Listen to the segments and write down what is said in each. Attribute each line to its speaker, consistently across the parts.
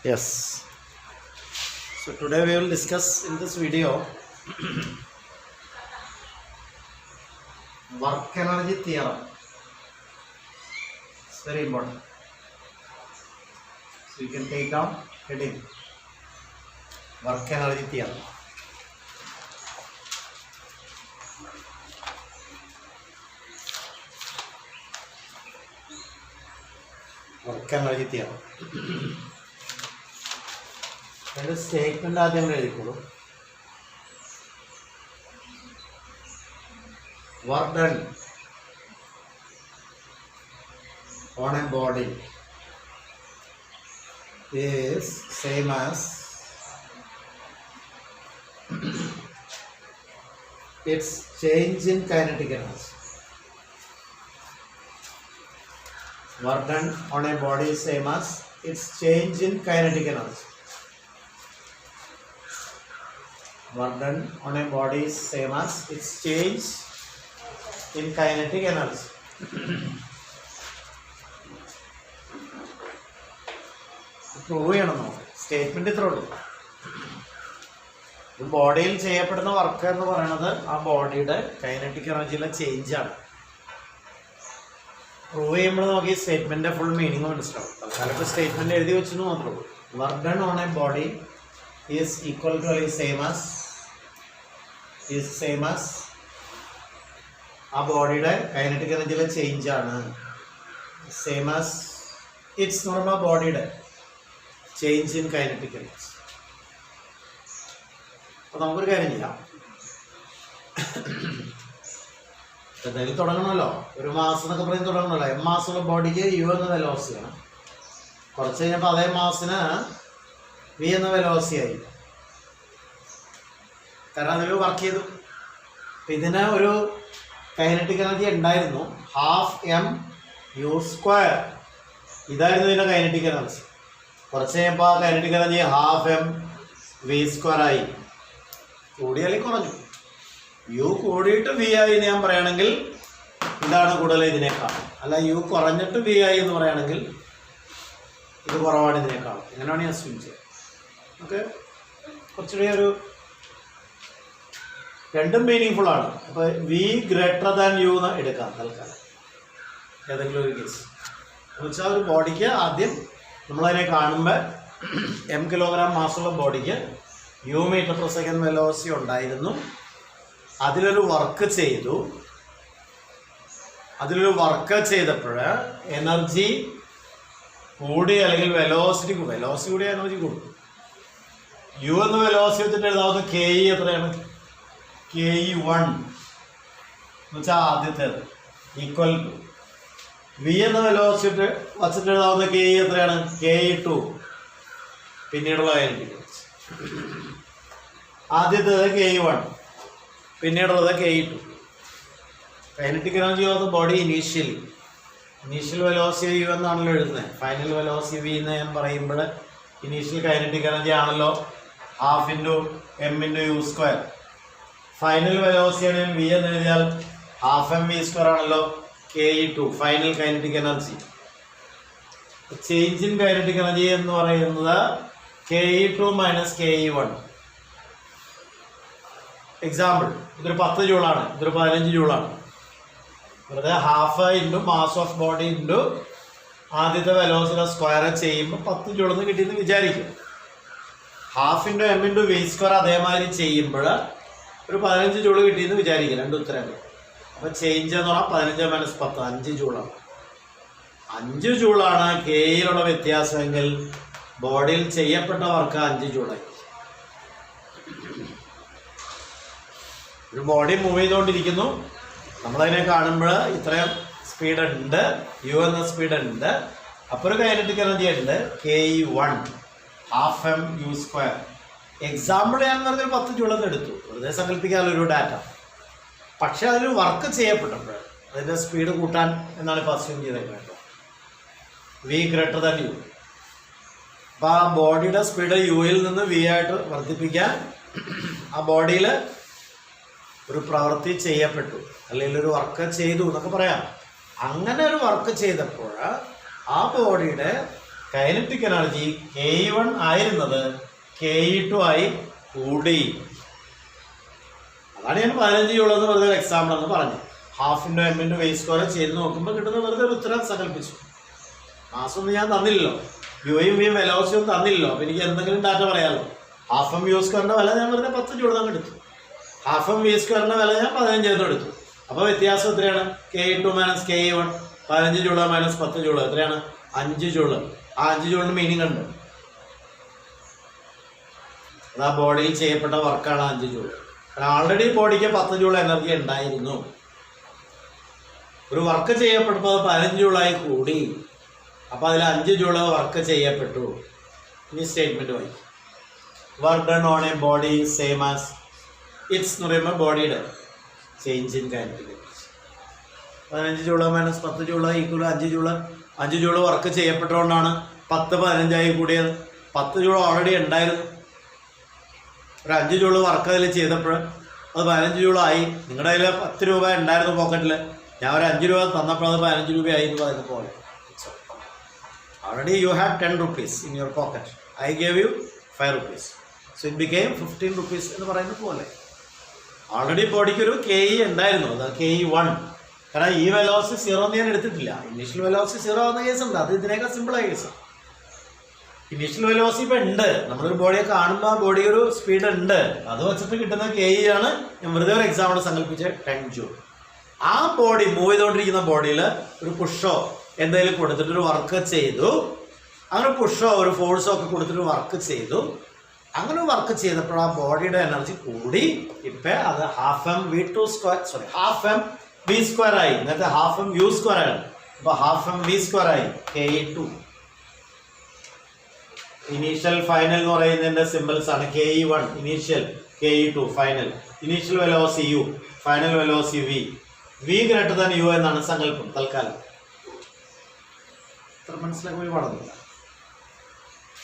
Speaker 1: Yes. So today we will discuss in this video work energy theorem. It's very important. So you can take down heading work energy theorem. Work energy theorem. And the statement ആദ്യം എഴുതിക്കോളൂ. Work done on a body is same as its change in kinetic energy. Work done on a body is same as its change in kinetic energy. Work done on a body is same as its change in kinetic energy. Prove ചെയ്യണം നമുക്ക്. Statement ഇത്രേ ഉള്ളൂ. ബോഡിയിൽ ചെയ്യപ്പെടുന്ന work എന്ന് പറയുന്നത് ആ ബോഡിയുടെ കൈനറ്റിക് എനർജിയിലെ ചേഞ്ചാണ്. പ്രൂവ് ചെയ്യുമ്പോൾ നമുക്ക് ഈ സ്റ്റേറ്റ്മെന്റിന്റെ ഫുൾ മീനിങ് മനസ്സിലാവും. തൽക്കാലം സ്റ്റേറ്റ്മെന്റ് എഴുതി വെച്ചെന്ന് മാത്രമേ ഉള്ളൂ. Work done on a body is equal to or same as ആ ബോഡിയുടെ കൈനറ്റിക് എനർജിയിലെ ചേഞ്ച് ആണ്. സെയിം ആസ് ഇറ്റ്സ് എന്ന് പറയുമ്പോൾ ബോഡിയുടെ ചേഞ്ച് ഇൻ കൈനറ്റിക് എനർജി. അപ്പോൾ നമുക്കൊരു കാര്യം ചെയ്യാം. എന്തായാലും തുടങ്ങണമല്ലോ. ഒരു മാസം എന്നൊക്കെ പറഞ്ഞ് തുടങ്ങണമല്ലോ. എം മാസമുള്ള ബോഡിക്ക് യു എന്ന വെലോസിറ്റിയാണ്. കുറച്ച് കഴിഞ്ഞപ്പോൾ അതേ മാസത്തിന് വി എന്ന വെലോസിറ്റിയായി. കാരണം അതിൽ വർക്ക് ചെയ്തു. ഇതിന് ഒരു കൈനറ്റിക് എനർജി ഉണ്ടായിരുന്നു, ½ m² ഇതായിരുന്നു ഇതിൻ്റെ കൈനറ്റിക് എനർജി. കുറച്ച് കഴിയുമ്പോൾ ആ കൈനറ്റിക് എനർജി ½ mv² ആയി. കൂടിയാലും കുറഞ്ഞു. യു കൂടിയിട്ട് വി ആയി എന്ന് ഞാൻ പറയുകയാണെങ്കിൽ ഇതാണ് കൂടുതൽ ഇതിനേക്കാൾ. അല്ല യു കുറഞ്ഞിട്ട് വി ആയി എന്ന് പറയുകയാണെങ്കിൽ ഇത് കുറവാണ് ഇതിനേക്കാൾ. ഇങ്ങനെയാണ് ഞാൻ അസ്യൂം ചെയ്യുക. ഓക്കെ, കുറച്ചുകൂടി ഒരു രണ്ടും മീനിങ് ഫുൾ ആണ്. അപ്പോൾ വി ഗ്രേറ്റർ ദാൻ യു എന്ന് എടുക്കാം തൽക്കാലം ഏതെങ്കിലും ഒരു കേസ്. എന്ന് വെച്ചാൽ ഒരു ബോഡിക്ക് ആദ്യം നമ്മളതിനെ കാണുമ്പോൾ m കിലോഗ്രാം മാസമുള്ള ബോഡിക്ക് u m/s വെലോസിറ്റി ഉണ്ടായിരുന്നു. അതിലൊരു വർക്ക് ചെയ്തപ്പോൾ എനർജി കൂടി, അല്ലെങ്കിൽ വെലോസിറ്റി കൂടിയ എനർജി കൂടും. യു എന്ന വെലോസിറ്റി വെച്ചിട്ട് എഴുതാവുന്ന ke എത്രയാണ്? ke1 എന്ന് വെച്ചാൽ ആദ്യത്തേത് ഈക്വൽ ടു വി എന്ന വെലോസിറ്റി വച്ചിട്ട് എഴുതാവുന്ന ke എത്രയാണ്? ke2 പിന്നീടുള്ള കൈനറ്റിക് എനർജി. ആദ്യത്തേത് ke1, പിന്നീടുള്ളത് ke2. Kinetic energy of the body initial velocity u എന്നാണല്ലോ എഴുതുന്നത്. ഫൈനൽ വെലോസിറ്റി വി എന്ന് ഞാൻ പറയുമ്പോൾ ഇനീഷ്യൽ കൈനറ്റിക് എനർജി ആണല്ലോ ½ m/u². ഫൈനൽ വെലോസിറ്റി വി എന്ന് എഴുതിയാൽ ½ mv² ആണല്ലോ. ke2 final kinetic energy. Change in kinetic energy എന്ന് പറയുന്നത് ke2 - ke1. എക്സാമ്പിൾ, ഇതൊരു 10 ജൂളാണ്, ഇതൊരു 15 ജൂളാണ്. വെറുതെ ½ × മാസ് ഓഫ് ബോഡി × ആദ്യത്തെ വെലോസിറ്റി സ്ക്വയർ ചെയ്യുമ്പോൾ 10 ജൂളെന്ന് കിട്ടിയെന്ന് വിചാരിക്കും. ½ m/v² അതേമാതിരി ചെയ്യുമ്പോൾ ഒരു 15 ജൂള് കിട്ടിയെന്ന് വിചാരിക്കും. രണ്ട് ഉത്തരങ്ങൾ. അപ്പോൾ ചേഞ്ച് എന്ന് പറഞ്ഞാൽ 15 - 10 5 ജൂളാണ്. 5 ജൂളാണ് കെയിലുള്ള വ്യത്യാസമെങ്കിൽ ബോഡിയിൽ ചെയ്യപ്പെട്ട വർക്ക് 5 ജൂളായി. ഒരു ബോഡി മൂവ് ചെയ്തുകൊണ്ടിരിക്കുന്നു. നമ്മളതിനെ കാണുമ്പോൾ ഇത്രയും സ്പീഡ് ഉണ്ട്, യു എന്ന സ്പീഡ് ഉണ്ട്. അപ്പോൾ ഒരു കൈനറ്റിക് എനർജി ഉണ്ട് ke1 ½ mu². എക്സാമ്പിൾ ഞാൻ പറഞ്ഞൊരു 10 ജൂളെന്ന് എടുത്തു, വെറുതെ സങ്കല്പിക്കാനൊരു ഡാറ്റ. പക്ഷെ അതിൽ വർക്ക് ചെയ്യപ്പെട്ടപ്പോൾ അതിൻ്റെ സ്പീഡ് കൂട്ടാൻ എന്നാണ് ഇപ്പോൾ അസ്യൂം ചെയ്തേക്കുന്നത്. V greater than u. അപ്പോൾ ആ ബോഡിയുടെ സ്പീഡ് യുയിൽ നിന്ന് വി ആയിട്ട് വർദ്ധിപ്പിക്കാൻ ആ ബോഡിയിൽ ഒരു പ്രവൃത്തി ചെയ്യപ്പെട്ടു, അല്ലെങ്കിൽ ഒരു വർക്ക് ചെയ്തു എന്നൊക്കെ പറയാം. അങ്ങനെ ഒരു വർക്ക് ചെയ്തപ്പോൾ ആ ബോഡിയുടെ കൈനറ്റിക് എനർജി KE1 ആയിരുന്നത് KE2 ആയി കൂടി. അതാണ് ഞാൻ 15 ജൂൾ എന്ന് വെറുതെ എക്സാമ്പിൾ എന്ന് പറഞ്ഞു. Half into m into v square ചെയ്ത് നോക്കുമ്പോൾ കിട്ടുന്ന വെറുതെ ഒരു ഉത്തരം സങ്കല്പിച്ചു. മാസമൊന്നും ഞാൻ തന്നില്ലല്ലോ, യുയും വിയും വെലോസിറ്റിയും തന്നില്ലല്ലോ. അപ്പോൾ എനിക്ക് എന്തെങ്കിലും ഡാറ്റ പറയാമല്ലോ. ഹാഫ് എം യു സ്ക്വയറിൻ്റെ വില ഞാൻ വെറുതെ 10 ജൂൾ തന്നെ എടുത്തു. ഹാഫ് എം വി സ്ക്വയറിൻ്റെ വില ഞാൻ 15 എന്ന് എടുത്തു. അപ്പോൾ വ്യത്യാസം എത്രയാണ്? KE2 minus KE1. 15 joule minus 10 joule എത്രയാണ്? 5 ജൂള്. ആ 5 ജൂളിന് മീനിങ് ഉണ്ട്. അത് ആ ബോഡിയിൽ ചെയ്യപ്പെട്ട വർക്കാണ് 5 ജൂള്. കാരണം ആൾറെഡി ബോഡിക്ക് 10 ജൂൾ എനർജി ഉണ്ടായിരുന്നു. ഒരു വർക്ക് ചെയ്യപ്പെട്ടപ്പോൾ അത് 15 ജൂളായി കൂടി. അപ്പോൾ അതിൽ 5 ജൂള് വർക്ക് ചെയ്യപ്പെട്ടു. ഇനി സ്റ്റേറ്റ്മെന്റ് വായിക്കും. Work done on a body same as its എന്ന് പറയുമ്പോൾ ബോഡിയുടെ change in kinetic energy. 15 joule minus 10 joule equal 5 joule. 5 joule work ചെയ്യപ്പെട്ടുകൊണ്ടാണ് 10 15 കൂടിയത്. 10 ജൂള് ഓൾറെഡി ഉണ്ടായിരുന്നു. ഒരു 5 ജൂള് വർക്ക് അതിൽ ചെയ്തപ്പോൾ അത് 15 ജൂളായി. നിങ്ങളുടെ കയ്യിൽ 10 രൂപ ഉണ്ടായിരുന്നു പോക്കറ്റിൽ. ഞാൻ ഒരു 5 രൂപ തന്നപ്പോൾ അത് 15 രൂപയായി എന്ന് പറയുന്ന പോലെ. Already you have 10 rupees in your pocket. I gave you 5 rupees. So it became 15 rupees എന്ന് പറയുന്നത് പോലെ ഓൾറെഡി ബോഡിക്ക് ഒരു KE ഉണ്ടായിരുന്നു. അത് KE1. കാരണം ഈ വെലോസിറ്റി 0 എന്ന് ഞാൻ എടുത്തിട്ടില്ല. ഇനീഷ്യൽ വെലോസിറ്റി 0 ആവുന്ന കേസുണ്ട്. അത് ഇതിനേക്കാൾ സിമ്പിളായ കേസാണ്. ഇനീഷ്യൽ വെലോസിറ്റി ഇപ്പം ഉണ്ട്. നമ്മളൊരു ബോഡിയെ കാണുമ്പോൾ ആ ബോഡി ഒരു സ്പീഡ് ഉണ്ട്. അത് വെച്ചിട്ട് കിട്ടുന്ന KE ആണ്. ഞാൻ വെറുതെ ഒരു എക്സാമ്പിൾ സങ്കല്പിച്ച 10 ജൂൾ. ആ ബോഡി മൂവ് ചെയ്തുകൊണ്ടിരിക്കുന്ന ബോഡിയിൽ ഒരു പുഷോ എന്തെങ്കിലും കൊടുത്തിട്ടൊരു വർക്ക് ചെയ്തു. അങ്ങനെ പുഷോ ഒരു ഫോഴ്സോ ഒക്കെ കൊടുത്തിട്ട് വർക്ക് ചെയ്തു. അങ്ങനെ വർക്ക് ചെയ്തപ്പോൾ ആ ബോഡിയുടെ എനർജി കൂടി. ഇപ്പം അത് ഹാഫ് എം വി സ്ക്വയർ ആയി. നേരത്തെ ഹാഫ് എം യു സ്ക്വയർ ആണ്. അപ്പോൾ ഹാഫ് എം വി സ്ക്വയർ ആയി. KE2. ഇനീഷ്യൽ ഫൈനൽ എന്ന് പറയുന്നതിന്റെ സിമ്പിൾസ് ആണ് KE1 initial, KE2 final. Initial velocity U, final velocity V. V greater than U എന്നാണ് സങ്കല്പം തൽക്കാലം. ഇത്ര മനസ്സിലാക്കി പോയി പാടുന്നില്ല.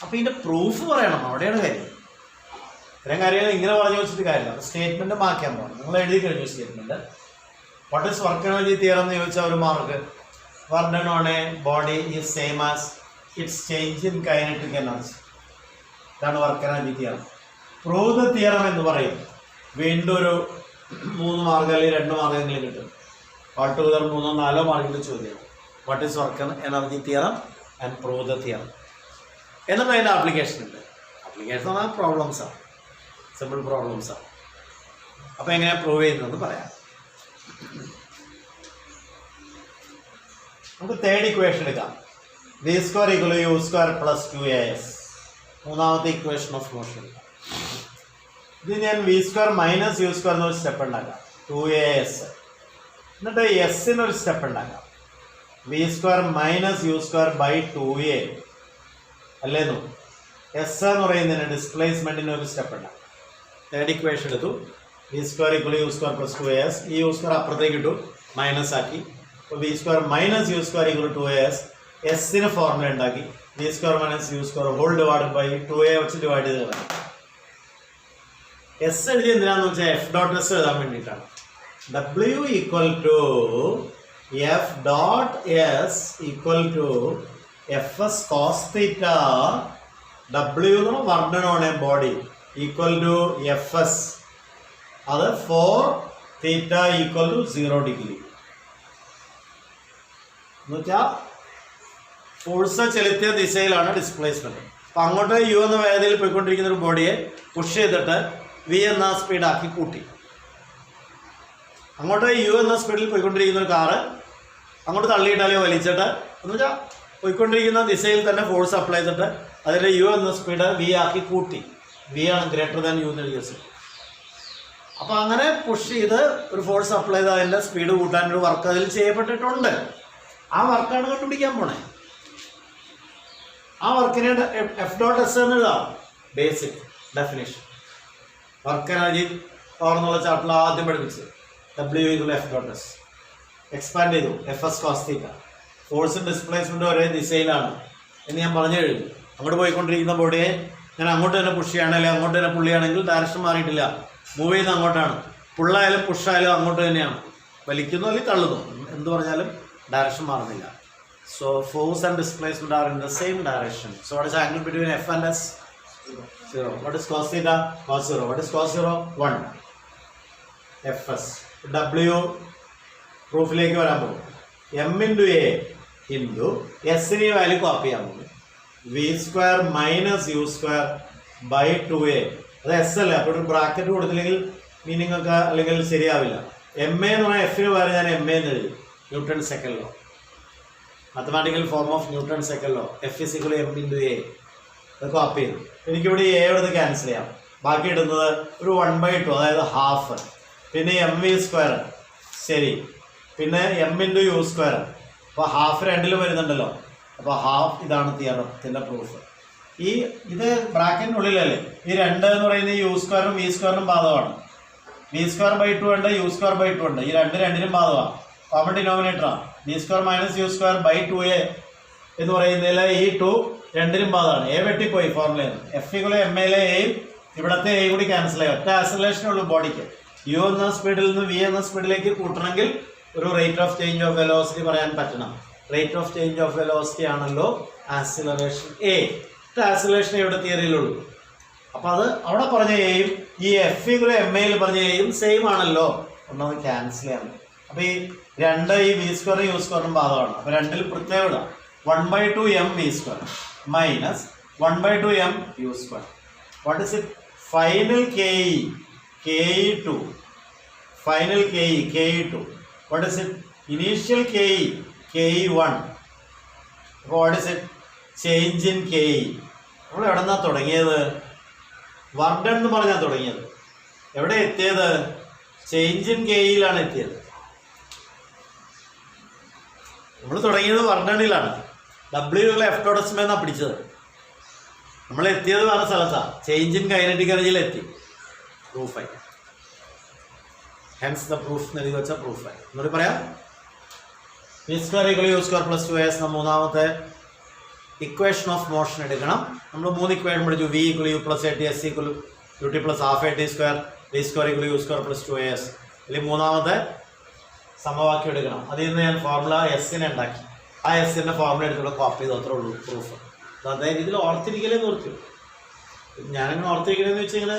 Speaker 1: അപ്പൊ ഇതിന്റെ പ്രൂഫ് പറയണം. അവിടെയാണ് കാര്യം. ഇത്തരം കാര്യങ്ങൾ ഇങ്ങനെ പറഞ്ഞു വെച്ചിട്ട് കാര്യമില്ല. സ്റ്റേറ്റ്മെന്റ് മാറ്റാൻ പോകണം. നിങ്ങൾ എഴുതി കഴിഞ്ഞു statement. What is work energy theorem എന്ന് ചോദിച്ചാൽ ഒരു mark. Work done on a body is same as its change in kinetic energy. ഇതാണ് work energy theorem. Prove the theorem എന്ന് പറയും. വീണ്ടും ഒരു 3 മാർക്ക് അല്ലെങ്കിൽ 2 മാർക്കെങ്കിലും കിട്ടും. ഓൾ ടുഗദർ 3 4 മാർക്കിൻ്റെ ചോദ്യം. What is work energy theorem and prove the theorem. എന്നിട്ട് അതിൻ്റെ ആപ്ലിക്കേഷൻ ഉണ്ട്. ആപ്ലിക്കേഷൻ പറഞ്ഞാൽ പ്രോബ്ലംസാണ്, സിമ്പിൾ പ്രോബ്ലംസാണ്. അപ്പോൾ എങ്ങനെയാണ് പ്രൂവ് ചെയ്യുന്നതെന്ന് പറയാം. നമുക്ക് തേർഡ് ഇക്വേഷൻ എടുക്കാം. V square equal to U square plus 2AS. മൂന്നാമത്തെ ഇക്വേഷൻ ഓഫ് മോഷൻ. ഇത് ഞാൻ V square minus U square എന്നൊരു സ്റ്റെപ്പ് ഉണ്ടാക്കാം. 2AS. എന്നിട്ട് എസിനൊരു സ്റ്റെപ്പ് ഉണ്ടാക്കാം. V square minus U square by 2A അല്ലേന്നു. എസ് എന്ന് പറയുന്നതിന് ഡിസ്പ്ലേസ്മെന്റിന് ഒരു സ്റ്റെപ്പ് ഉണ്ടാക്കാം. തേർഡ് ഇക്വേഷൻ എടുത്തു. V square equal to U square plus 2AS. ഈ U square അപ്പുറത്തേക്ക് ഇട്ടു, മൈനസ് ആക്കി. അപ്പോൾ V square minus U square equal to 2AS. എസിന് ഫോർമുല ഉണ്ടാക്കി. V square minus U square whole divide by 2A വെച്ച് divide ചെയ്ത് കളയാം. എസ് എഴുതി എന്തിനാന്ന് വെച്ചാൽ F ഡോട്ട് എസ് എഴുതാൻ വേണ്ടിയിട്ടാണ്. W equal to F dot s equal to FS cos theta. W എന്ന് പറഞ്ഞാൽ work done on a body equal to FS. അത് 4 തീറ്റ ഈക്വൽ ടു 0 ഡിഗ്രി എന്ന് വെച്ചാൽ ഫോഴ്സ് ചെലുത്തിയ ദിശയിലാണ് ഡിസ്പ്ലേസ്മെന്റ്. അപ്പം അങ്ങോട്ട് U എന്ന വേഗതയിൽ പോയിക്കൊണ്ടിരിക്കുന്ന ഒരു ബോഡിയെ പുഷ് ചെയ്തിട്ട് V എന്ന സ്പീഡാക്കി കൂട്ടി. അങ്ങോട്ട് U എന്ന സ്പീഡിൽ പോയിക്കൊണ്ടിരിക്കുന്ന ഒരു കാറ് അങ്ങോട്ട് തള്ളിയിട്ടാലോ വലിച്ചിട്ട് എന്ന് വെച്ചാൽ പോയിക്കൊണ്ടിരിക്കുന്ന ദിശയിൽ തന്നെ ഫോഴ്സ് അപ്ലൈ ചെയ്തിട്ട് അതിൻ്റെ U എന്ന സ്പീഡ് V ആക്കി കൂട്ടി. V ആണ് ഗ്രേറ്റർ ദാൻ U എന്ന് എഴുതിയത്. അപ്പോൾ അങ്ങനെ പുഷ് ചെയ്ത് ഒരു ഫോഴ്സ് അപ്ലൈ ചെയ്ത് അതിൻ്റെ സ്പീഡ് കൂട്ടാൻ ഒരു വർക്ക് അതിൽ ചെയ്യപ്പെട്ടിട്ടുണ്ട്. ആ വർക്കാണ് കണ്ടുപിടിക്കാൻ പോണേ. ആ വർക്കിനെ F ഡോട്ട് എസ് എന്ന് എഴുതാം. Basic definition work energy power എന്നുള്ള ചാപ്റ്ററിൽ ആദ്യം പഠിപ്പിച്ചത്. W equal F dot S. Expand ചെയ്തു. FS cos theta. ഫോഴ്സും ഡിസ്പ്ലേസ്മെൻറ്റും ഒരേ ദിശയിലാണ് എന്ന് ഞാൻ പറഞ്ഞു കഴിഞ്ഞു. അങ്ങോട്ട് പോയിക്കൊണ്ടിരിക്കുന്ന ബോഡിയെ ഞാൻ അങ്ങോട്ട് തന്നെ പുഷ് ചെയ്യുകയാണ്, അല്ലെങ്കിൽ അങ്ങോട്ട് തന്നെ പുള്ളിയാണെങ്കിൽ ഡയറക്ഷൻ മാറിയിട്ടില്ല, മൂവ് ചെയ്യുന്നത് അങ്ങോട്ടാണ്. പുള്ളായാലും പുഷായാലും അങ്ങോട്ട് തന്നെയാണ്. വലിക്കുന്നു അല്ലെങ്കിൽ തള്ളുന്നു, എന്ത് പറഞ്ഞാലും ഡയറക്ഷൻ മാറുന്നില്ല. So force and displacement are in the same direction. So what is the angle between F and S? 0. What is cos theta? Cos 0. What is cos 0? 1. Fs. W പ്രൂഫിലേക്ക് വരാൻ പോകും. M into A into S ന് value copy ചെയ്യാൻ പോകും. V² minus U² by 2A. അത് S അല്ലേ, അപ്പോൾ ഒരു bracket കൊടുത്തില്ലെങ്കിൽ മീനിങ് ഒക്കെ അല്ലെങ്കിൽ ശരിയാവില്ല. എം എ എന്ന് പറഞ്ഞാൽ എഫിന് പകരം ഞാൻ എം എ എന്ന് എഴുതി. Newton second law, mathematical form of newton second law. F is equal to M into A. അത് കോപ്പി ചെയ്തു. എനിക്കിവിടെ എ എടുത്ത് ക്യാൻസൽ ചെയ്യാം. ബാക്കി ഇടുന്നത് ഒരു 1/2, അതായത് ഹാഫ്. പിന്നെ mv², ശരി. പിന്നെ M into U². അപ്പോൾ ഹാഫ് രണ്ടിലും വരുന്നുണ്ടല്ലോ, അപ്പോൾ ഹാഫ്. ഇതാണ് തിയറത്തിൻ്റെ പ്രൂഫ്. ഇത് ബ്രാക്കറ്റിനുള്ളിലല്ലേ. ഈ 2 എന്ന് പറയുന്നത് U² V² ബാധകമാണ്. V²/2 ഉണ്ട്, U²/2 ഉണ്ട്. ഈ രണ്ടിനും ബാധകമാണ്. Common ഡിനോമിനേറ്ററാണ്. V² minus U² by 2A എന്ന് പറയുന്നതിൽ ഈ 2 രണ്ടിനും ബാധകമാണ്. എ വെട്ടിപ്പോയി ഫോർമുലയിൽ. F = M യിലെ എയും ഇവിടത്തെ എയും കൂടി ക്യാൻസൽ ചെയ്യുക. ഒറ്റ ആക്സിലറേഷനേ ഉള്ളൂ ബോഡിക്ക്. U എന്ന സ്പീഡിൽ നിന്ന് V എന്ന സ്പീഡിലേക്ക് കൂട്ടണമെങ്കിൽ ഒരു rate of change of velocity പറയാൻ പറ്റണം. Rate of change of velocity ആണല്ലോ ആക്സിലറേഷൻ എ. ആക്സിലറേഷൻ ഇവിടെ തിയറിയിലുള്ളൂ. അപ്പം അത് അവിടെ പറഞ്ഞ എയും ഈ F = M യിൽ പറഞ്ഞ എയും സെയിം ആണല്ലോ, ഒന്നത് ക്യാൻസൽ ചെയ്യാൻ. അപ്പം ഈ 2 ഈ V² U² ബാധകമാണ്. അപ്പം രണ്ടിൽ പ്രത്യേകത 1/2 M V² minus 1/2 M U². What is it? Final KE KE2. Final KE KE2. What is it? Initial KE KE1. അപ്പോൾ what is it? Change in KE. നമ്മൾ എവിടെ നിന്നാണ് തുടങ്ങിയത്? വർക്ക് ഡൺ എന്ന് പറഞ്ഞാൽ തുടങ്ങിയത്. എവിടെ എത്തിയത്? ചേഞ്ച് ഇൻ കെയിലാണ് എത്തിയത്. നമ്മൾ തുടങ്ങിയത് വർക്ക് ഡണ്ണിലാണ്. W/F എന്നാണ് പിടിച്ചത്. നമ്മൾ എത്തിയത് വേറെ സ്ഥലത്താണ്. ചേഞ്ച് ഇൻ കൈനറ്റിക് എനർജിയിൽ എത്തി. പ്രൂഫായി. ഹെൻസ് ദ പ്രൂഫ് എന്ന് എഴുതി വെച്ചാൽ പ്രൂഫായി. എന്നോട് പറയാം. V² = U² + 2as എന്ന മൂന്നാമത്തെ ഇക്വേഷൻ ഓഫ് മോഷൻ എടുക്കണം. നമ്മൾ 3 ഇക്വേഷൻ പഠിച്ചു. V = U + AT, S = UT + ½ AT², V² = U² + 2as. അല്ലെങ്കിൽ മൂന്നാമത്തെ സമവാക്യം എടുക്കണം. അതിൽ നിന്ന് ഞാൻ ഫോർമുല എസ്സിനെ ഉണ്ടാക്കി. ആ എസ്സിൻ്റെ ഫോർമുല എടുത്തുള്ള കോപ്പി ചെയ്ത് അത്രേ ഉള്ളൂ പ്രൂഫ്. അതായത് ഇതിൽ ഓർത്തിരിക്കലേ നിർത്തി. ഞാനങ്ങനെ ഓർത്തിരിക്കണമെന്ന് വെച്ച് ഇങ്ങനെ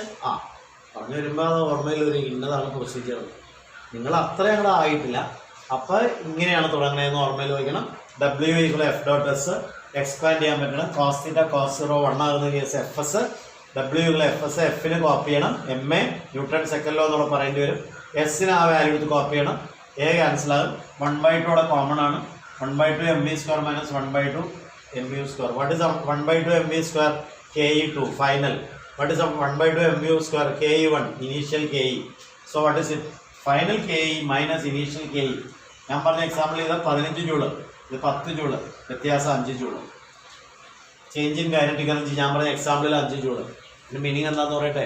Speaker 1: പറഞ്ഞു വരുമ്പോൾ അത് ഓർമ്മയിൽ ഒരു ഇന്നതാണ് പ്രൊസീജിയർ. നിങ്ങൾ അത്ര ഞങ്ങൾ ആയിട്ടില്ല. അപ്പോൾ ഇങ്ങനെയാണ് തുടങ്ങുന്നതെന്ന് ഓർമ്മയിൽ വയ്ക്കണം. W = F.S. എക്സ്പാൻഡ് ചെയ്യാൻ പറ്റണം. cos θ cos 0 1 ആകുന്ന കേസ് Fs. W = Fs. Fന് കോപ്പി ചെയ്യണം. MA ന്യൂട്ടൺ സെക്കൻഡ് ലോ എന്നൂടെ പറയേണ്ടി വരും. എസ്സിന് ആ വാല്യൂ എടുത്ത് കോപ്പി ചെയ്യണം. എ ക്യാൻസലാകും. 1/2 അവിടെ കോമൺ ആണ്. 1/2 mv² minus 1/2 mu². What is 1/2 mv²? KE2 final. What is 1/2 mu² KE1 initial KE. So what is it? Final KE minus initial KE. ഞാൻ പറഞ്ഞ എക്സാമ്പിൾ ചെയ്താൽ 15 ജൂള്, ഇത് 10 ജൂള്, വ്യത്യാസം 5 joule. Change in kinetic energy ഞാൻ പറഞ്ഞ എക്സാമ്പിളിൽ 5 joule. ഇതിൻ്റെ meaning എന്താണെന്ന് പറയട്ടെ.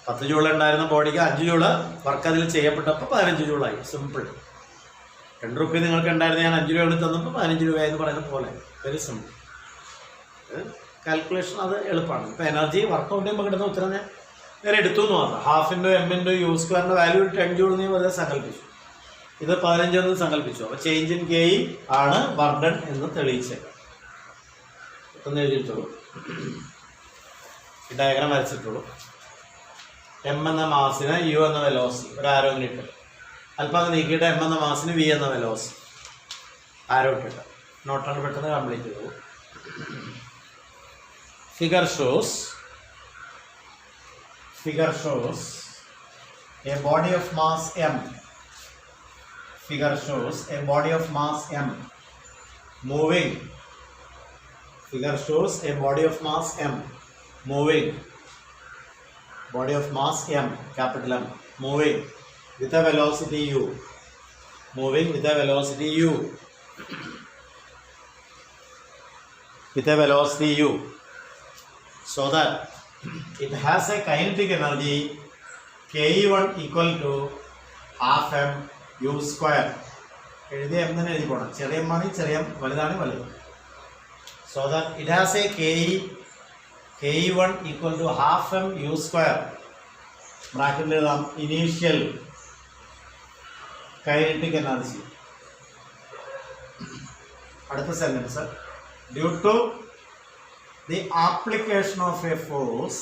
Speaker 1: 10 ജൂള് ഉണ്ടായിരുന്ന ബോഡിക്ക് 5 ജൂള് വർക്ക് അതിൽ ചെയ്യപ്പെട്ടപ്പോൾ 15 ജൂളായി. സിമ്പിൾ. 2 റുപ്യ നിങ്ങൾക്ക് ഉണ്ടായിരുന്ന ഞാൻ 5 രൂപ എടുത്ത് തന്നപ്പോൾ 15 രൂപയെന്ന് പറയുന്ന പോലെ. Very simple. കാൽക്കുലേഷൻ അത് എളുപ്പമാണ്. ഇപ്പോൾ എനർജി വർക്കൗട്ട് ചെയ്യുമ്പോൾ കിട്ടുന്ന ഉത്തരം ഞാൻ നേരെ എടുത്തു എന്ന് മാത്രം. ½ M into U² value 10 joule നീ വെറുതെ സങ്കല്പിച്ചു. ഇത് 15 എന്ന് സങ്കല്പിച്ചു. അപ്പോൾ ചേഞ്ച് ഇൻ KE ആണ് വർക്ക് ഡൺ എന്ന് തെളിയിച്ചേക്കാം. പെട്ടെന്ന് എഴുതിയിട്ടുള്ളൂ. ഈ ഡയഗ്രാം വരച്ചിട്ടുള്ളൂ. M എന്ന മാസിന് U എന്ന വെലോസിറ്റി ഒരു ആരോ ഇട്ട് അല്പം അത് നീക്കിയിട്ട് M എന്ന മാസിന് V എന്ന വെലോസിറ്റി ആരോ ഇട്ടിട്ട് നോട്ടാണ് പെട്ടെന്ന് കംപ്ലീറ്റ് ചെയ്തു. Figure shows a body of mass M. Figure shows a body of mass M moving. Figure shows a body of mass M moving. Body of mass M, capital M, moving with a velocity U. Moving with a velocity U. With a velocity U. So that it has a kinetic energy KE1 equal to ½ M U². എഴുതിയ M തന്നെ എഴുതി പോകണം. ചെറിയ M ആണ് ചെറിയ M, വലുതാണ് വലുത്. So that it has a KE1 equal to ½ M U². ബ്രാക്കറ്റിൽ എഴുതാം ഇനീഷ്യൽ കൈനറ്റിക് എനർജി അടുത്ത sentence due to the application of a force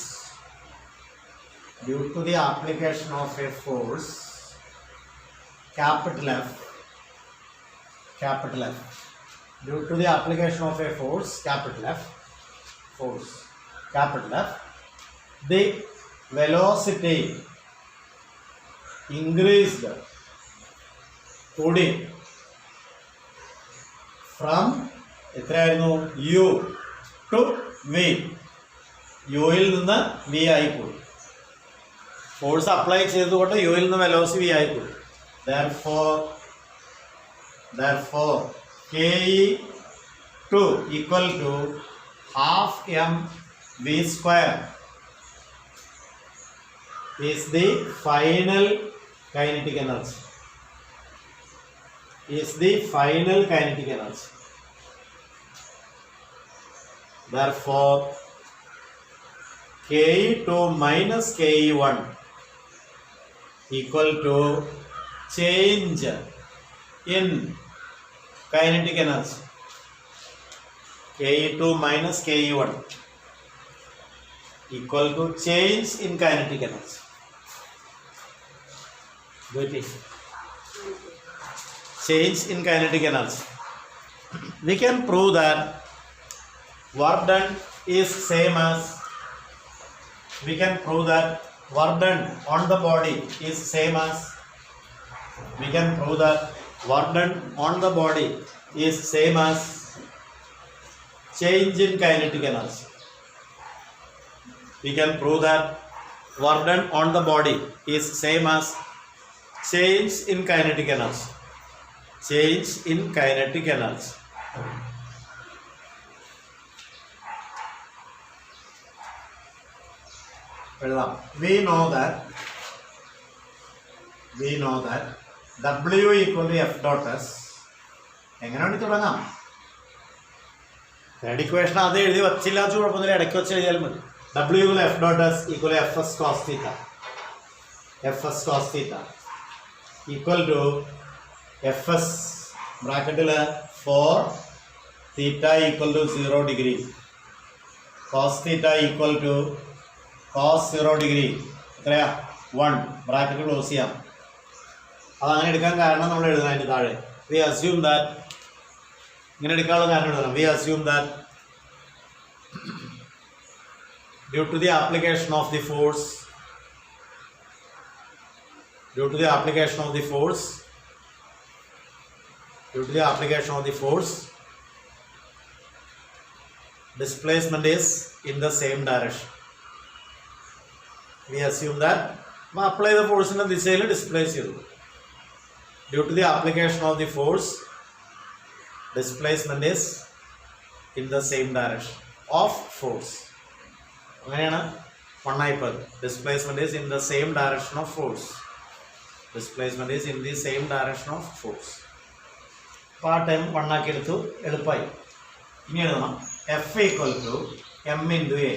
Speaker 1: capital F due to the application of a force capital F the velocity increased കൂടി from എത്രയായിരുന്നു u to v യുയിൽ നിന്ന് v ആയി പോയി. Force apply ചെയ്തുകൊണ്ട് യുയിൽ നിന്ന് velocity v ആയി പോയി. therefore ke2 equal to half mv square is the final kinetic energy. Therefore ke2 minus ke1 equal to change in kinetic energy. ke2 minus ke1 equal to change in kinetic energy. Change in kinetic energy. We can prove that work done is same as work done on the body is same as change in kinetic energy. We can prove that work done on the body is same as change in kinetic energy. We know that W equal to F dot S. എങ്ങനെയാണ് തുടങ്ങാം? Third equation അത് എഴുതി വച്ചില്ല കുഴപ്പമൊന്നുമില്ല, ഇടയ്ക്ക് വെച്ച് എഴുതിയാൽ മതി. W equal F dot S equal to Fs cos theta equal to Fs ബ്രാക്കറ്റിൽ 4 theta equal to 0 degree cos theta equal to cos 0 degree എത്രയാ 1 ബ്രാക്കറ്റ് ക്ലോസ് ചെയ്യാം. അതങ്ങനെ എടുക്കാൻ കാരണം നമ്മൾ എഴുതണം അതിൻ്റെ താഴെ. We assume that ഇങ്ങനെ എടുക്കാനുള്ള കാരണം എഴുതണം. We assume that due to the application of the force displacement is in the same direction. We assume that apply the force in the ദിശയിൽ ഡിസ്പ്ലേസ് ചെയ്തു. Due to the application of the force, displacement is in the same direction of force. അങ്ങനെയാണ് വണ്ണായിപ്പത്. Displacement is in the same direction of force. അപ്പോൾ ആ time വണ്ണാക്കി എടുത്തു, എളുപ്പമായി. ഇനി എഴുതണം F equal to m into a.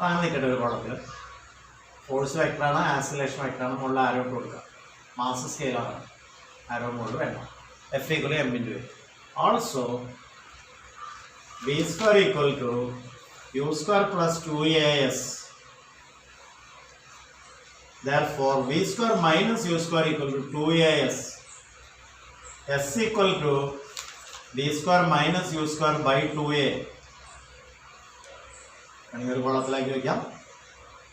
Speaker 1: അങ്ങനെ നിൽക്കട്ടെ ഒരു കുഴപ്പത്തിൽ. ഫോഴ്സ് വെക്ടറാണ്, ആക്സിലറേഷൻ വെക്ടറാണ്, മുകളിൽ ആരോ കൊടുക്കുക. മാസ് സ്കെയിലാണ്, ആരോ മുകളിൽ വേണ്ട. F equal to m into a. Also v square equal to u square plus 2as. Therefore v square minus u square equal to 2as. S equal to v square minus u square by 2a. ഒരു കോളത്തിലേക്ക് വയ്ക്കാം.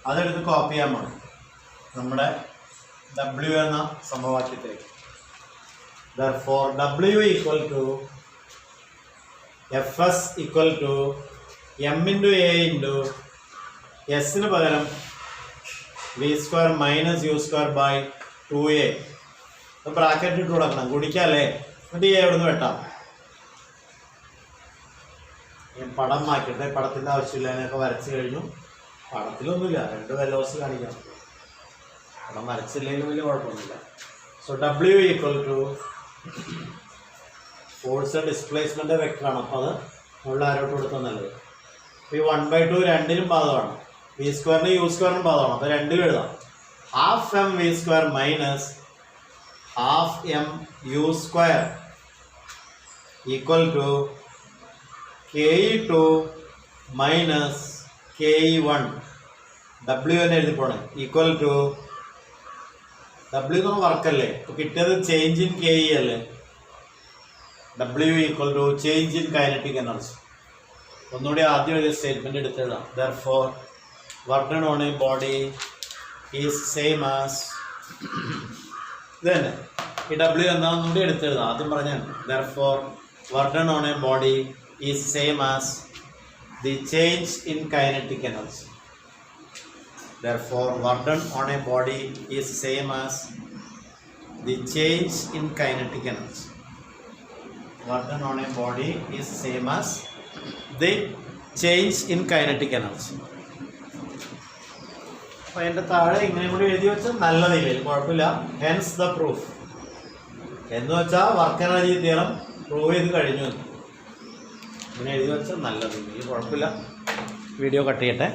Speaker 1: അതെടുത്ത് copy ചെയ്യാൻ വേണം നമ്മുടെ W എന്ന സമവാക്യത്തിലേക്ക്. Therefore W equal to Fs equal to m into a into s ന് പകരം v square minus u square by 2a. Bracket ഇട്ട് കൊടുക്കണം, ഗുണിക്കാല്ലേ. എന്നിട്ട് a എവിടെ നിന്ന് വെട്ടാം? പടം മാറ്റിയിട്ട് പടത്തിൻ്റെ ആവശ്യമില്ല, അതിനൊക്കെ വരച്ച് കഴിഞ്ഞു. പടത്തിലൊന്നുമില്ല, രണ്ട് വെലോസ് കാണിക്കാം. പടം വരച്ചില്ലെങ്കിലും വലിയ കുഴപ്പമൊന്നുമില്ല. So W equal to force displacement വെക്ടറാണ്. അപ്പോൾ അത് മുകളിൽ ആരോട്ട് കൊടുത്താൽ നല്ലത്. അപ്പോൾ ഈ 1/2 രണ്ടിലും ബാധകമാണ്. വി സ്ക്വയറിന് യു സ്ക്വയറിനും ബാധകമാണ്. അപ്പോൾ രണ്ടിലും എഴുതാം. Half m v square minus half m u square equal to KE2 minus KE1 W തന്നെ എഴുതി പോണേ ഈക്വൽ ടു W എന്ന് പറഞ്ഞ വർക്കല്ലേ, ഇപ്പൊ കിട്ടിയത് ചേഞ്ച് ഇൻ KE അല്ലേ. W equal to change in kinetic energy. ഒന്നുകൂടി ആദ്യം ഒരു സ്റ്റേറ്റ്മെന്റ് എടുത്തെഴുതാം. Therefore work done on a body is same as ഇത് തന്നെ ഈ W എന്താണെന്നും കൂടി എടുത്തെഴുതാം. ആദ്യം പറഞ്ഞാൽ Therefore work done on a body is same as the change in kinetic energy. Therefore work done on a body is same as the change in kinetic energy. Work done on a body is same as the change in kinetic energy. അപ്പോൾ അതിൻ്റെ താഴെ ഇങ്ങനെ കൂടി എഴുതി വെച്ചാൽ നല്ലതില്ല, കുഴപ്പമില്ല. Hence the proof എന്ന് വെച്ചാൽ വർക്ക് എനർജി തിയറം പ്രൂവ് ചെയ്ത് കഴിഞ്ഞു എന്ന് ഇങ്ങനെ എഴുതി വെച്ചാൽ നല്ലതില്ല, കുഴപ്പമില്ല. വീഡിയോ കട്ട് ചെയ്യട്ടെ.